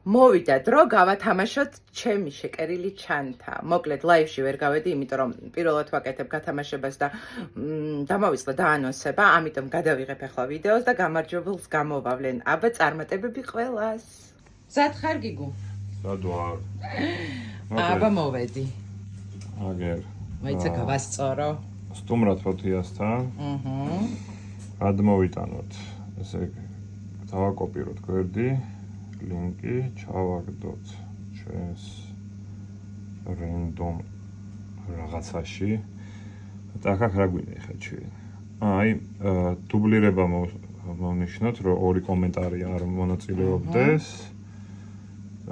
მოვიდა დრო გავათამაშოთ ჩემი შეკერილი ჩანთა. მოკლედ ლაივში ვერ გავედი, იმიტომ რომ პირველად ვაკეთებ გათამაშებას და დამოვიწყდა დაანონსება, ამიტომ გადავიღებ ახლა ვიდეოს და გამარჯვებულს გამოვავლენ. აბა წარმატებები ყველას. მზად ხარ გიგუ? მზად ვარ. აბა მოვედი. აგერ. მაიცა გავასწორო. სტუმრად ფოთიასთან. გადმოვიტანოთ. ესე დავაკოპიროთ გვერდი. ლინკი ჩავაგდოთ ჩვენს random რაღაცაში. და აქ რა გვინდა ხა ჩვენ? აი, დუბლირება მოვნიშნოთ, რომ ორი კომენტარი არ მონაწილეობდეს.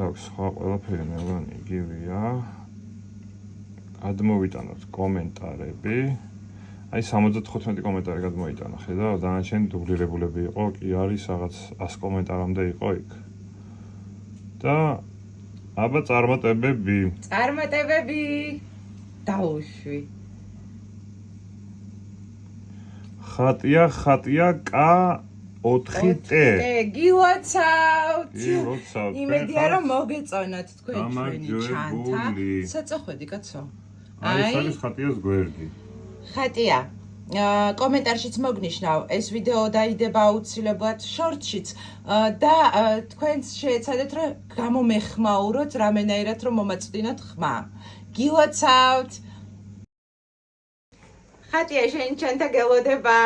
აქ სხვა ყველაფერი მეგონი იგივეა. გადმოვიტანოთ კომენტარები. აი 75 კომენტარი გადმოიტანა, ხედავ, დანარჩენი დუბლირებულები იყო, კი არის რაღაც 100 კომენტარამდე იყო იქ. და აბა წარმატებები. წარმატებები. დაუშვი. ხატია კა 4T. გილოცავთ. გილოცავთ. იმედია რომ მოგეწონათ თქვენ ჩვენი ჩანთა. საწოხვედი კაცო. აი ეს არის ხატიას გვერდი. ხატია. კომენტარშიც მოგნიშნავ, ეს ვიდეო დაიდება აუცილებლად შორტშიც და თქვენც შეეცადეთ რომ გამომეხმაუროთ რამენაირად რომ მომაწვდინოთ ხმა. გილოცავთ. ხატია შენ ჩანთა გელოდება.